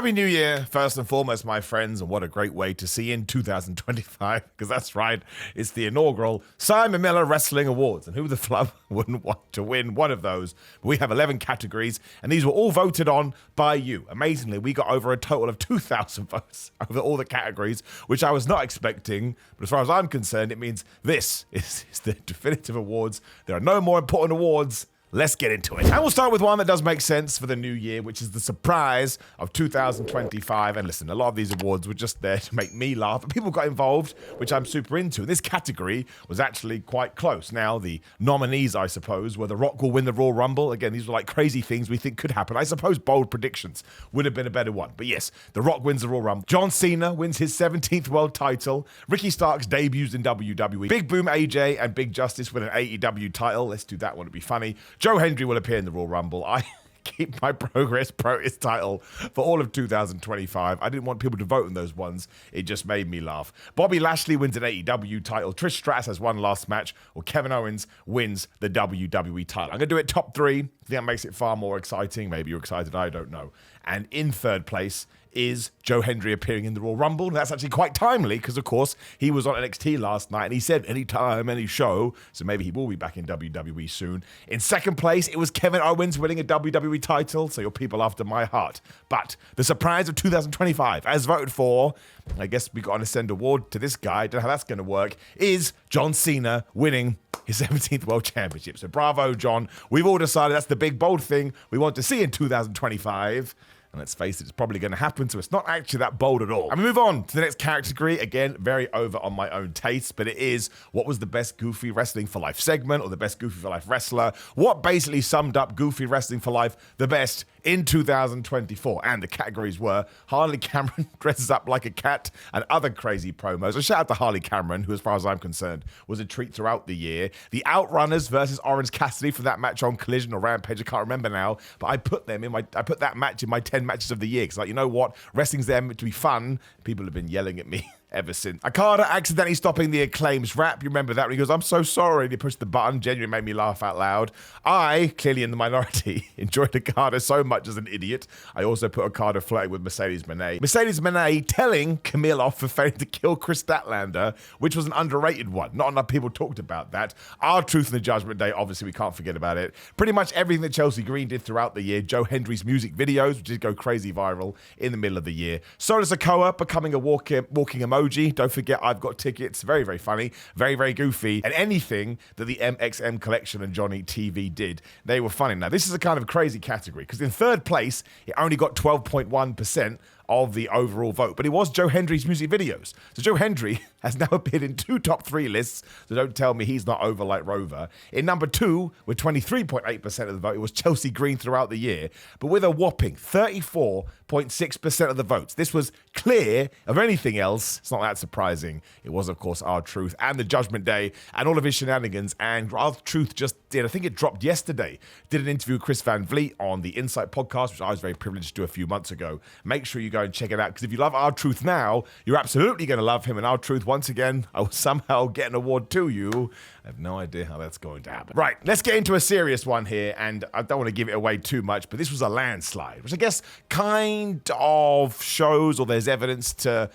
Happy New Year, first and foremost, my friends, and what a great way to see in 2025, because that's right, it's the inaugural Simon Miller Wrestling Awards, and who the flub wouldn't want to win one of those? We have 11 categories, and these were all voted on by you. Amazingly, we got over a total of 2,000 votes over all the categories, which I was not expecting, but as far as I'm concerned, it means this is the definitive awards. There are no more important awards. Let's get into it. And we'll start with one that does make sense for the new year, which is the surprise of 2025. And listen, a lot of these awards were just there to make me laugh, but people got involved, which I'm super into. This category was actually quite close. Now, the nominees, I suppose, were The Rock will win the Royal Rumble. Again, these were like crazy things we think could happen. I suppose bold predictions would have been a better one. But yes, The Rock wins the Royal Rumble. John Cena wins his 17th world title. Ricky Starks debuts in WWE. Big Boom AJ and Big Justice win an AEW title. Let's do that one, it'd be funny. Joe Hendry will appear in the Royal Rumble. I keep my Progress Protest title for all of 2025. I didn't want people to vote on those ones. It just made me laugh. Bobby Lashley wins an AEW title. Trish Stratus has one last match. Or Kevin Owens wins the WWE title. I'm going to do it top three. I think that makes it far more exciting. Maybe you're excited. I don't know. And in third place is Joe Hendry appearing in the Royal Rumble. And that's actually quite timely because, of course, he was on NXT last night and he said anytime, any show. So maybe he will be back in WWE soon. In second place, it was Kevin Owens winning a WWE title. So you're people after my heart. But the surprise of 2025, as voted for, I guess we got an Ascend Award to this guy. Don't know how that's going to work, is John Cena winning his 17th World Championship. So bravo, John. We've all decided that's the big, bold thing we want to see in 2025. And let's face it, it's probably going to happen, so it's not actually that bold at all. And we move on to the next category. Again, very over on my own taste, but it is what was the best Goofy Wrestling for Life segment or the best Goofy for Life wrestler. What basically summed up Goofy Wrestling for Life the best in 2024. And the categories were Harley Cameron dresses up like a cat and other crazy promos. A shout out to Harley Cameron, who, as far as I'm concerned, was a treat throughout the year. The Outrunners versus Orange Cassidy for that match on Collision or Rampage. I can't remember now, but I put that match in my 10 matches of the year because, like, you know what? Wrestling's there to be fun. People have been yelling at me ever since. Okada accidentally stopping the Acclaim's rap. You remember that? When he goes, "I'm so sorry." And he pushed the button. Genuinely made me laugh out loud. I, clearly in the minority, enjoyed Okada so much as an idiot. I also put Okada flirting with Mercedes Moné. Mercedes Moné telling Camille off for failing to kill Chris Statlander, which was an underrated one. Not enough people talked about that. R-Truth and the Judgment Day, obviously we can't forget about it. Pretty much everything that Chelsea Green did throughout the year. Joe Hendry's music videos, which did go crazy viral in the middle of the year. Solo Sikoa becoming a walking emoji. Don't forget, I've got tickets. Very, very funny. Very, very goofy. And anything that the MXM Collection and Johnny TV did, they were funny. Now, this is a kind of crazy category because in third place, it only got 12.1% of the overall vote. But it was Joe Hendry's music videos. So Joe Hendry has now appeared in 2 top 3 lists, so don't tell me he's not over like Rover. In number 2, with 23.8% of the vote, it was Chelsea Green throughout the year, but with a whopping 34.6% of the votes. This was clear of anything else. It's not that surprising. It was, of course, R-Truth and the Judgment Day and all of his shenanigans. And R-Truth just did, I think it dropped yesterday, did an interview with Chris Van Vliet on the Insight podcast, which I was very privileged to do a few months ago. Make sure you go and check it out, because if you love R-Truth now, you're absolutely going to love him. And R-Truth, once again, I will somehow get an award to you. I have no idea how that's going to happen. Right, let's get into a serious one here, and I don't want to give it away too much, but this was a landslide, which I guess kind of shows, or there's evidence to,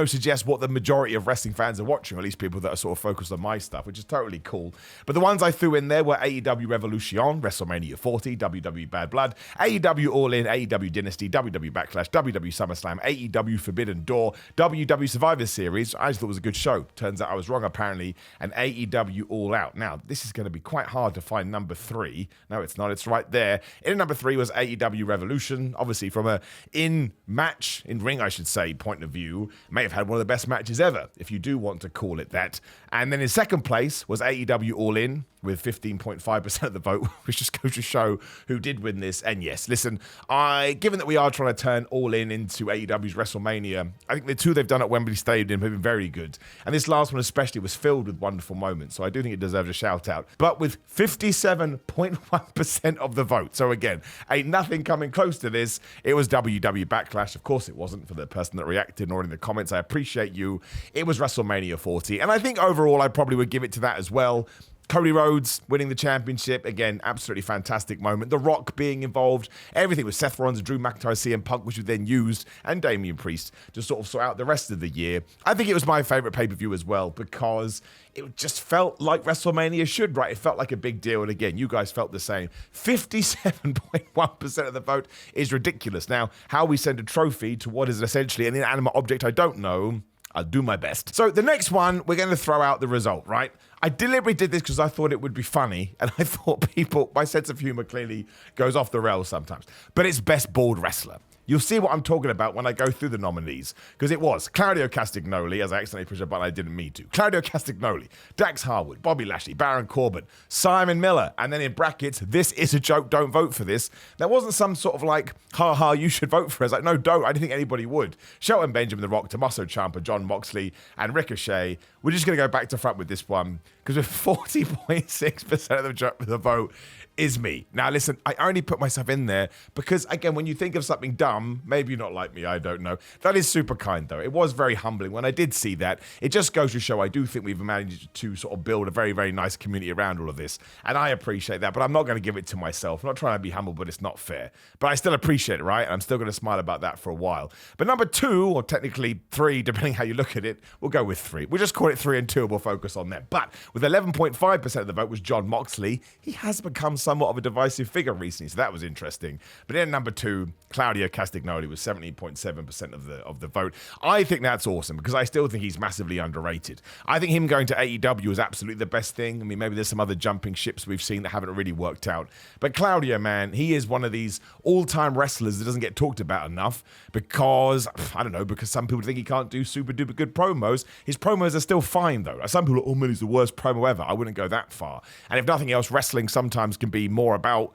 suggest what the majority of wrestling fans are watching, or at least people that are sort of focused on my stuff, which is totally cool. But the ones I threw in there were AEW Revolution, WrestleMania 40, WWE Bad Blood, AEW All In, AEW Dynasty, WWE Backlash, WWE SummerSlam, AEW Forbidden Door, WWE Survivor Series. I just thought it was a good show. Turns out I was wrong, apparently. And AEW All Out. Now, this is going to be quite hard to find number 3. No, it's not. It's right there. In number 3 was AEW Revolution. Obviously, from a in-ring, I should say, point of view, may have had one of the best matches ever, if you do want to call it that. And then in second place was AEW All In, with 15.5% of the vote, which just goes to show who did win this. And yes, listen, given that we are trying to turn All In into AEW's WrestleMania, I think the 2 they've done at Wembley Stadium have been very good. And this last one especially was filled with wonderful moments, so I do think it deserves a shout out. But with 57.1% of the vote, so again, ain't nothing coming close to this. It was WWE Backlash. Of course it wasn't, for the person that reacted or in the comments. I appreciate you. It was WrestleMania 40. And I think overall I probably would give it to that as well. Cody Rhodes winning the championship, again, absolutely fantastic moment. The Rock being involved, everything with Seth Rollins, Drew McIntyre, CM Punk, which was then used, and Damian Priest to sort of sort out the rest of the year. I think it was my favorite pay-per-view as well because it just felt like WrestleMania should, right? It felt like a big deal, and again, you guys felt the same. 57.1% of the vote is ridiculous. Now, how we send a trophy to what is essentially an inanimate object, I don't know. I'll do my best. So the next one, we're going to throw out the result, right? I deliberately did this because I thought it would be funny, and I thought my sense of humor clearly goes off the rails sometimes. But it's Best Bald Wrestler. You'll see what I'm talking about when I go through the nominees, because it was Claudio Castagnoli, as I accidentally pushed a button I didn't mean to. Claudio Castagnoli, Dax Harwood, Bobby Lashley, Baron Corbin, Simon Miller, and then in brackets, this is a joke, don't vote for this. There wasn't some sort of like, ha, you should vote for us. Like, no, don't. I didn't think anybody would. Shelton Benjamin, The Rock, Tommaso Ciampa, John Moxley, and Ricochet. We're just going to go back to front with this one, because with 40.6% of the vote, is me. Now, listen, I only put myself in there because, again, when you think of something dumb, maybe you're not like me, I don't know. That is super kind, though. It was very humbling. When I did see that, it just goes to show I do think we've managed to sort of build a very, very nice community around all of this. And I appreciate that, but I'm not going to give it to myself. I'm not trying to be humble, but it's not fair. But I still appreciate it, right? And I'm still going to smile about that for a while. But number 2, or technically 3, depending how you look at it, we'll go with 3. We'll just call it 3 and 2, and we'll focus on that. But with 11.5% of the vote was John Moxley. He has become somewhat of a divisive figure recently, so that was interesting. But then number 2, Claudio Castagnoli was 17.7% of the vote. I think that's awesome because I still think he's massively underrated. I think him going to AEW is absolutely the best thing. I mean, maybe there's some other jumping ships we've seen that haven't really worked out. But Claudio, man, he is one of these all-time wrestlers that doesn't get talked about enough because, I don't know, because some people think he can't do super-duper good promos. His promos are still fine, though. Some people are, oh man, he's the worst promo ever. I wouldn't go that far. And if nothing else, wrestling sometimes can be more about,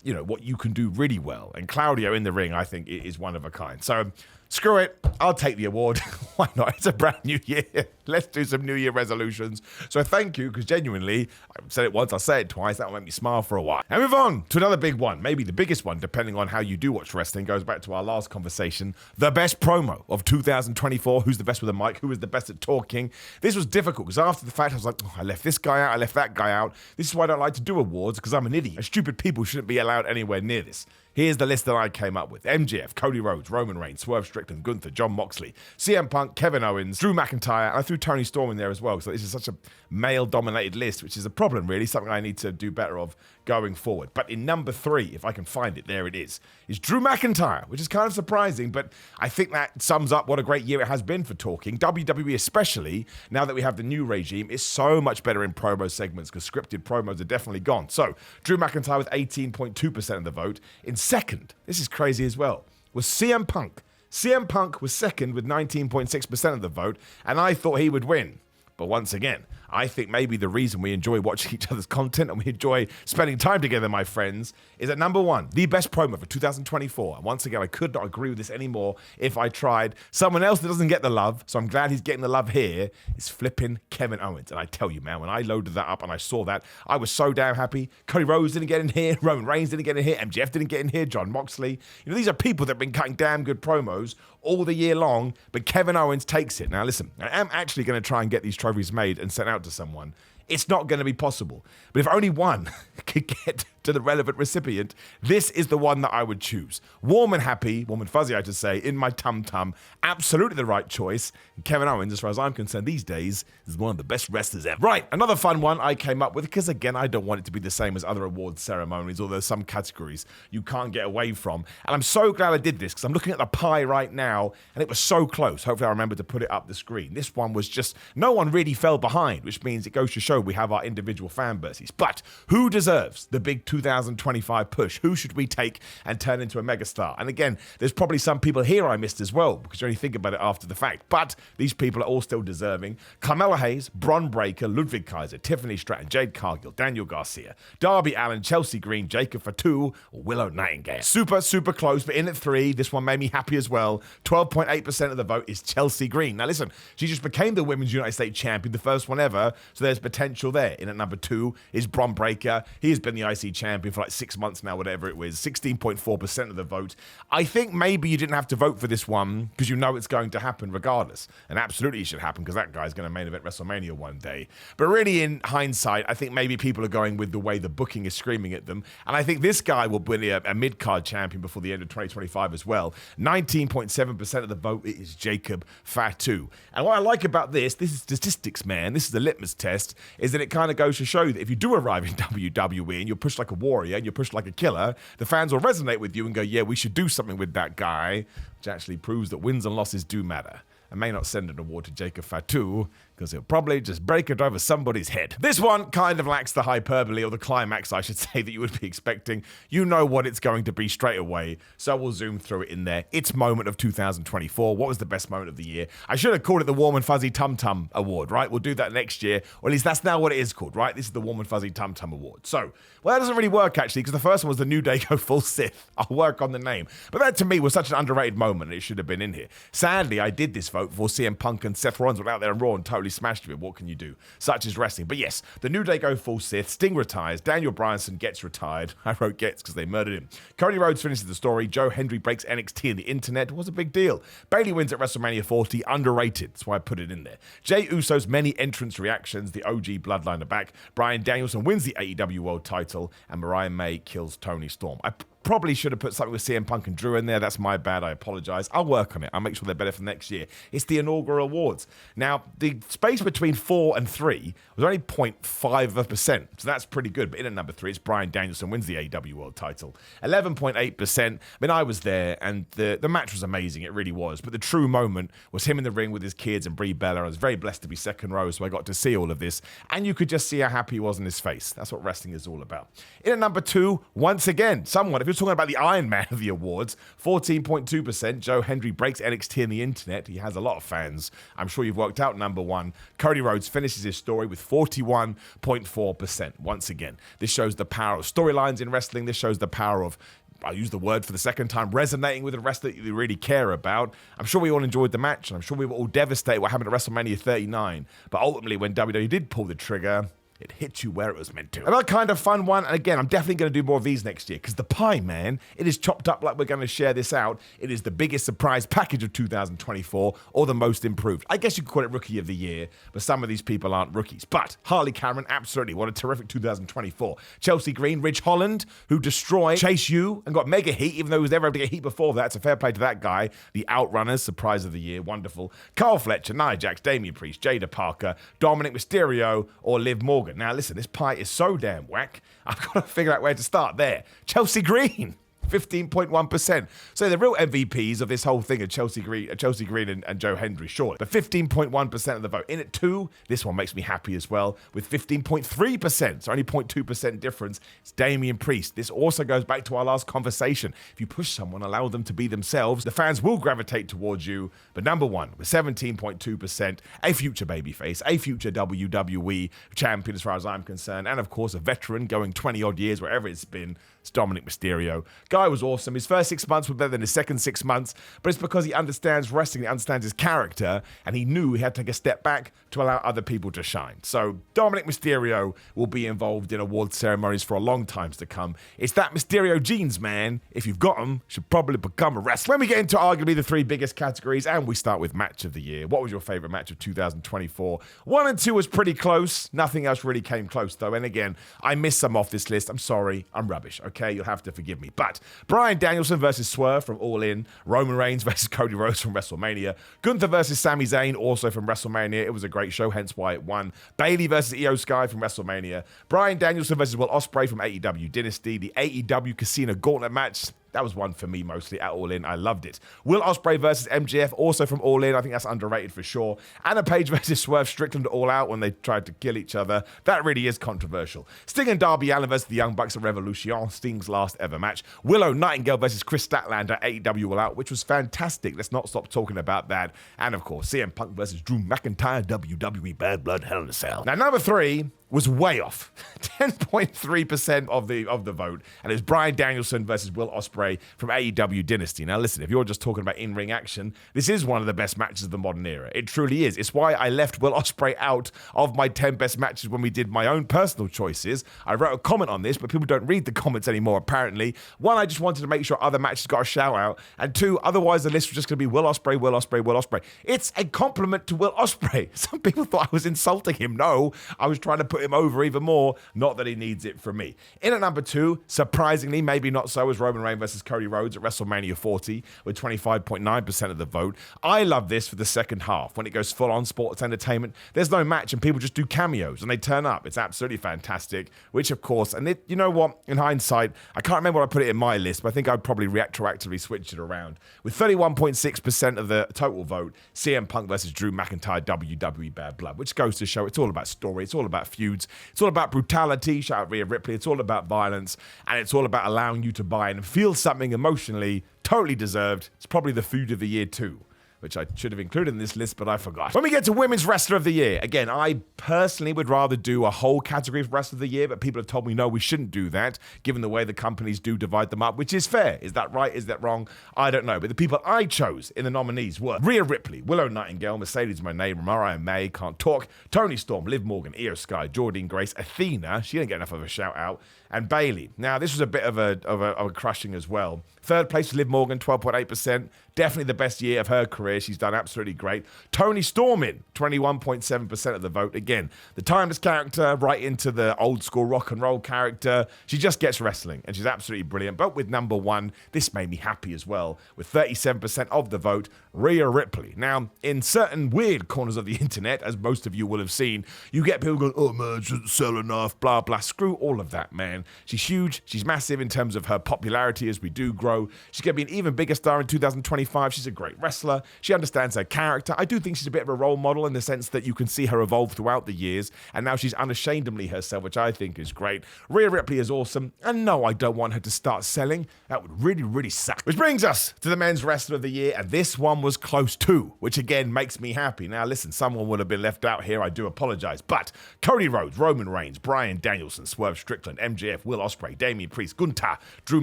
you know, what you can do really well. And Claudio in the ring, I think, is one of a kind. So screw it. I'll take the award. Why not? It's a brand new year. Let's do some New Year resolutions. So thank you, because genuinely, I've said it once, I'll say it twice. That will make me smile for a while. And move on to another big one. Maybe the biggest one, depending on how you do watch wrestling. Goes back to our last conversation. The best promo of 2024. Who's the best with a mic? Who is the best at talking? This was difficult, because after the fact, I was like, oh, I left this guy out. I left that guy out. This is why I don't like to do awards, because I'm an idiot. And stupid people shouldn't be allowed anywhere near this. Here's the list that I came up with. MJF, Cody Rhodes, Roman Reigns, Swerve Strickland, Gunther, John Moxley, CM Punk, Kevin Owens, Drew McIntyre, and I threw Tony Storm in there as well. So this is such a male-dominated list, which is a problem, really, something I need to do better of going forward. But in number 3, if I can find it, there it is Drew McIntyre, which is kind of surprising, but I think that sums up what a great year it has been for talking. WWE especially, now that we have the new regime, is so much better in promo segments because scripted promos are definitely gone. So Drew McIntyre with 18.2% of the vote. In second, this is crazy as well, was CM Punk. CM Punk was second with 19.6% of the vote, and I thought he would win. But once again, I think maybe the reason we enjoy watching each other's content and we enjoy spending time together, my friends, is that number 1, the best promo for 2024. And once again, I could not agree with this anymore if I tried. Someone else that doesn't get the love, so I'm glad he's getting the love here, is flipping Kevin Owens. And I tell you, man, when I loaded that up and I saw that, I was so damn happy. Cody Rhodes didn't get in here. Roman Reigns didn't get in here. MJF didn't get in here. John Moxley. You know, these are people that have been cutting damn good promos all the year long, but Kevin Owens takes it. Now, listen, I am actually going to try and get these trophies made and sent out to someone. It's not going to be possible. But if only one could get to the relevant recipient, this is the one that I would choose. Warm and happy, warm and fuzzy, I should say, in my tum-tum. Absolutely the right choice. Kevin Owens, as far as I'm concerned these days, is one of the best wrestlers ever. Right, another fun one I came up with, because again, I don't want it to be the same as other awards ceremonies, although some categories you can't get away from. And I'm so glad I did this, because I'm looking at the pie right now, and it was so close. Hopefully I remember to put it up the screen. This one was just, no one really fell behind, which means it goes to show we have our individual fan bases. But who deserves the big 2025 push? Who should we take and turn into a megastar? And again, there's probably some people here I missed as well, because you only think about it after the fact. But these people are all still deserving. Carmella Hayes, Bron Breakker, Ludwig Kaiser, Tiffany Stratton, Jade Cargill, Daniel Garcia, Darby Allin, Chelsea Green, Jacob Fatu, or Willow Nightingale. Super, super close, but in at 3. This one made me happy as well. 12.8% of the vote is Chelsea Green. Now listen, she just became the Women's United States Champion, the first one ever, so there's potential there. In at number 2 is Bron Breakker. He has been the IC champion for like 6 months now, whatever it was, 16.4% of the vote. I think maybe you didn't have to vote for this one because you know it's going to happen regardless. And absolutely it should happen because that guy's going to main event WrestleMania one day. But really, in hindsight, I think maybe people are going with the way the booking is screaming at them. And I think this guy will be a mid-card champion before the end of 2025 as well. 19.7% of the vote is Jacob Fatu. And what I like about this is statistics, man. This is a litmus test, is that it kind of goes to show that if you do arrive in WWE and you're pushed like a warrior and you're pushed like a killer, the fans will resonate with you and go, yeah, we should do something with that guy, which actually proves that wins and losses do matter. I may not send an award to Jacob Fatu because he'll probably just break it over somebody's head. This one kind of lacks the hyperbole, or the climax, I should say, that you would be expecting. You know what it's going to be straight away, so we'll zoom through it in there. It's moment of 2024. What was the best moment of the year? I should have called it the Warm and Fuzzy Tum Tum Award, right? We'll do that next year, or at least that's now what it is called, right? This is the Warm and Fuzzy Tum Tum Award. So, well, that doesn't really work, actually, because the first one was the New Day Go Full Sith. I'll work on the name. But that, to me, was such an underrated moment, and it should have been in here. Sadly, I did this vote before CM Punk and Seth Rollins went out there on Raw and totally smashed it. What can you do? Such is wrestling. But yes, the New Day Go Full Sith. Sting retires. Daniel Bryanson gets retired. I wrote gets because they murdered him. Cody Rhodes finishes the story. Joe Hendry breaks NXT and the internet. It was a big deal. Bayley wins at WrestleMania 40. Underrated. That's why I put it in there. Jey Uso's many entrance reactions. The OG Bloodline are back. Bryan Danielson wins the AEW World title. And Mariah May kills Toni Storm. I probably should have put something with CM Punk and Drew in there. That's my bad. I apologize. I'll work on it. I'll make sure they're better for next year. It's the inaugural awards. Now, the space between 4 and 3 was only 0.5%. So that's pretty good. But in at number 3, it's Bryan Danielson wins the AEW World title. 11.8%. I mean, I was there, and the match was amazing. It really was. But the true moment was him in the ring with his kids and Brie Bella. I was very blessed to be second row, so I got to see all of this. And you could just see how happy he was in his face. That's what wrestling is all about. In at number 2, once again, someone, if you're talking about the Iron Man of the awards, 14.2%. Joe Hendry breaks NXT and the internet. He has a lot of fans. I'm sure you've worked out number 1. Cody Rhodes finishes his story with 41.4%. Once again, this shows the power of storylines in wrestling. This shows the power of, I'll use the word for the second time, resonating with the wrestler that you really care about. I'm sure we all enjoyed the match, and I'm sure we were all devastated what happened at WrestleMania 39. But ultimately, when WWE did pull the trigger, it hit you where it was meant to. Another kind of fun one, and again, I'm definitely going to do more of these next year, because the pie, man, it is chopped up like we're going to share this out. It is the biggest surprise package of 2024, or the most improved. I guess you could call it Rookie of the Year, but some of these people aren't rookies. But Harley Cameron, absolutely, what a terrific 2024. Chelsea Green, Ridge Holland, who destroyed Chase U and got mega heat, even though he was never able to get heat before that. It's a fair play to that guy. The Outrunners, surprise of the year, wonderful. Carl Fletcher, Nia Jax, Damian Priest, Jada Parker, Dominic Mysterio, or Liv Morgan. Now listen, this pie is so damn whack, I've got to figure out where to start there. Chelsea Green, 15.1%. So the real MVPs of this whole thing are Chelsea Green and Joe Hendry, surely. But 15.1% of the vote. In at 2, this one makes me happy as well, with 15.3%. So only 0.2% difference. It's Damian Priest. This also goes back to our last conversation. If you push someone, allow them to be themselves, the fans will gravitate towards you. But number 1, with 17.2%, a future babyface, a future WWE champion as far as I'm concerned, and of course a veteran going 20-odd years, wherever it's been, it's Dominic Mysterio. Guy was awesome. His first 6 months were better than his second 6 months, but it's because he understands wrestling, he understands his character, and he knew he had to take a step back to allow other people to shine. So Dominic Mysterio will be involved in award ceremonies for a long time to come. It's that Mysterio genes, man. If you've got them, should probably become a wrestler. When we get into arguably the 3 biggest categories, and we start with match of the year. What was your favorite match of 2024? 1 and 2 was pretty close. Nothing else really came close, though. And again, I missed some off this list. I'm sorry. I'm rubbish, okay? You'll have to forgive me. But Bryan Danielson versus Swerve from All In. Roman Reigns versus Cody Rhodes from WrestleMania. Gunther versus Sami Zayn, also from WrestleMania. It was a great show, hence why it won. Bayley versus Io Sky from WrestleMania. Bryan Danielson versus Will Ospreay from AEW Dynasty. The AEW Casino Gauntlet match. That was one for me mostly at All In. I loved it. Will Ospreay versus MJF, also from All In. I think that's underrated for sure. Anna Page versus Swerve Strickland All Out when they tried to kill each other. That really is controversial. Sting and Darby Allin versus the Young Bucks at Revolution. Sting's last ever match. Willow Nightingale versus Chris Statlander at AEW All Out, which was fantastic. Let's not stop talking about that. And of course, CM Punk versus Drew McIntyre, WWE Bad Blood Hell in a Cell. Now, number 3 was way off. 10.3% of the vote. And it was Bryan Danielson versus Will Ospreay from AEW Dynasty. Now listen, if you're just talking about in-ring action, this is one of the best matches of the modern era. It truly is. It's why I left Will Ospreay out of my 10 best matches when we did my own personal choices. I wrote a comment on this, but people don't read the comments anymore, apparently. One, I just wanted to make sure other matches got a shout out. And two, otherwise the list was just going to be Will Ospreay, Will Ospreay, Will Ospreay. It's a compliment to Will Ospreay. Some people thought I was insulting him. No, I was trying to put him over even more. Not that he needs it from me. In at number 2, surprisingly, maybe not so, was Roman Reigns versus Cody Rhodes at WrestleMania 40 with 25.9% of the vote. I love this for the second half when it goes full on sports entertainment. There's no match and people just do cameos and they turn up. It's absolutely fantastic, which of course, and you know what, in hindsight, I can't remember what I put it in my list, but I think I'd probably retroactively switch it around. With 31.6% of the total vote, CM Punk versus Drew McIntyre, WWE Bad Blood, which goes to show it's all about story, it's all about feuds, it's all about brutality, shout out Rhea Ripley, it's all about violence, and it's all about allowing you to buy in and feel something emotionally. Totally deserved. It's probably the food of the year too, which I should have included in this list, but I forgot. When we get to Women's Wrestler of the Year, again, I personally would rather do a whole category of Wrestler of the Year, but people have told me, no, we shouldn't do that, given the way the companies do divide them up, which is fair. Is that right? Is that wrong? I don't know. But the people I chose in the nominees were Rhea Ripley, Willow Nightingale, Mercedes Moné, Mariah May, Can't Talk, Toni Storm, Liv Morgan, Io Sky, Jordynne Grace, Athena, she didn't get enough of a shout out, and Bayley. Now, this was a bit of a crushing as well. Third place was Liv Morgan, 12.8%. Definitely the best year of her career. She's done absolutely great. Toni Storm in, 21.7% of the vote. Again, the timeless character, right into the old school rock and roll character. She just gets wrestling, and she's absolutely brilliant. But with number 1, this made me happy as well. With 37% of the vote, Rhea Ripley. Now, in certain weird corners of the internet, as most of you will have seen, you get people going, oh man, she doesn't sell enough, blah, blah. Screw all of that, man. She's huge. She's massive in terms of her popularity as we do grow. She's going to be an even bigger star in 2025. She's a great wrestler. She understands her character. I do think she's a bit of a role model in the sense that you can see her evolve throughout the years, and now she's unashamedly herself, which I think is great. Rhea Ripley is awesome, and no, I don't want her to start selling. That would really, really suck. Which brings us to the Men's Wrestler of the Year, and this one was close too, which again makes me happy. Now listen, someone would have been left out here. I do apologize, but Cody Rhodes, Roman Reigns, Bryan Danielson, Swerve Strickland, MJF, Will Ospreay, Damian Priest, Gunther, Drew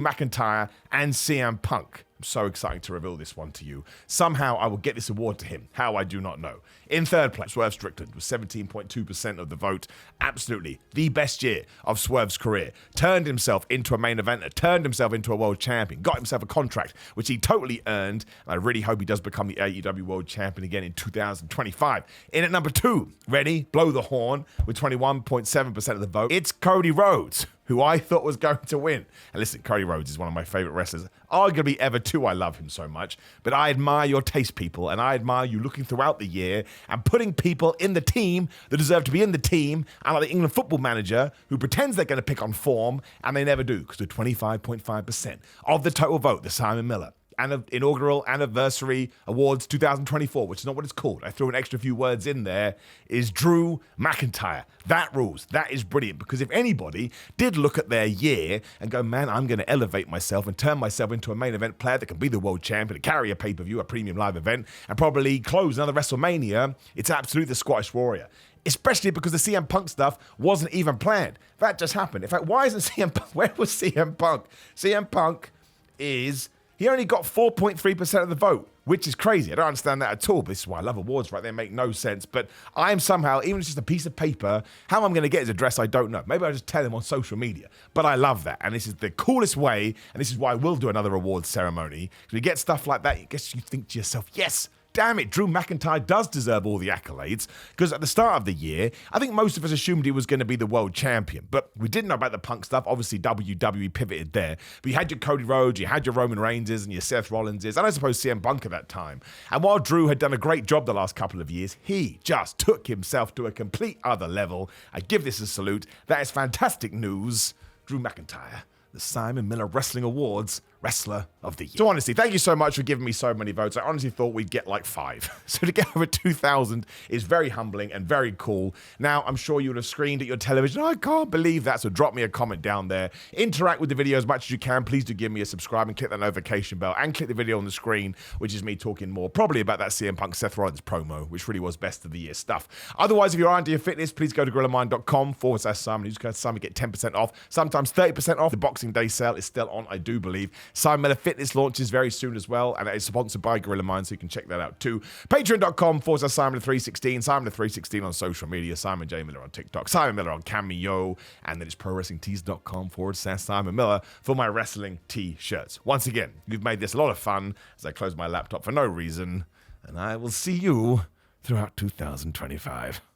McIntyre, and CM Punk. I'm so excited to reveal this one to you. Somehow I will get this award to him. How, I do not know. In third place, Swerve Strickland with 17.2% of the vote. Absolutely the best year of Swerve's career. Turned himself into a main eventer, turned himself into a world champion, got himself a contract, which he totally earned. And I really hope he does become the AEW world champion again in 2025. In at number 2, ready, blow the horn, with 21.7% of the vote. It's Cody Rhodes, who I thought was going to win. And listen, Cody Rhodes is one of my favorite wrestlers, arguably ever too. I love him so much. But I admire your taste, people, and I admire you looking throughout the year and putting people in the team that deserve to be in the team, and like the England football manager who pretends they're going to pick on form, and they never do, because they're 25.5% of the total vote, the Simon Miller inaugural anniversary awards 2024, which is not what it's called. I threw an extra few words in there, is Drew McIntyre. That rules. That is brilliant, because if anybody did look at their year and go, man, I'm going to elevate myself and turn myself into a main event player that can be the world champion, carry a pay-per-view, a premium live event, and probably close another WrestleMania, it's absolutely the Scottish Warrior. Especially because the CM Punk stuff wasn't even planned. That just happened. In fact, why isn't CM Punk? Where was CM Punk? CM Punk he only got 4.3% of the vote, which is crazy. I don't understand that at all. But this is why I love awards, right? They make no sense. But I am somehow, even if it's just a piece of paper, how I'm going to get his address, I don't know. Maybe I'll just tell him on social media. But I love that. And this is the coolest way. And this is why we'll do another awards ceremony. Because we get stuff like that, I guess you think to yourself, yes, damn it, Drew McIntyre does deserve all the accolades, because at the start of the year, I think most of us assumed he was going to be the world champion, but we didn't know about the Punk stuff. Obviously, WWE pivoted there, but you had your Cody Rhodes, you had your Roman Reigns and your Seth Rollins, and I suppose CM Punk at that time. And while Drew had done a great job the last couple of years, he just took himself to a complete other level. I give this a salute. That is fantastic news. Drew McIntyre, the Simon Miller Wrestling Awards Wrestler of the year. So honestly, thank you so much for giving me so many votes. I honestly thought we'd get like 5. So to get over 2,000 is very humbling and very cool. Now, I'm sure you would have screamed at your television, I can't believe that. So drop me a comment down there. Interact with the video as much as you can. Please do give me a subscribe and click that notification bell and click the video on the screen, which is me talking more probably about that CM Punk Seth Rollins promo, which really was best of the year stuff. Otherwise, if you're into your fitness, please go to GorillaMind.com/Simon. Use code Simon, get 10% off, sometimes 30% off. The Boxing Day sale is still on, I do believe. Simon Miller Fitness launches very soon as well, and it is sponsored by Gorilla Mind, so you can check that out too. Patreon.com/Simon316, Simon316 on social media, Simon J. Miller on TikTok, Simon Miller on Cameo, and then it's ProWrestlingTees.com/Simon Miller for my wrestling t-shirts. Once again, you've made this a lot of fun as I close my laptop for no reason, and I will see you throughout 2025.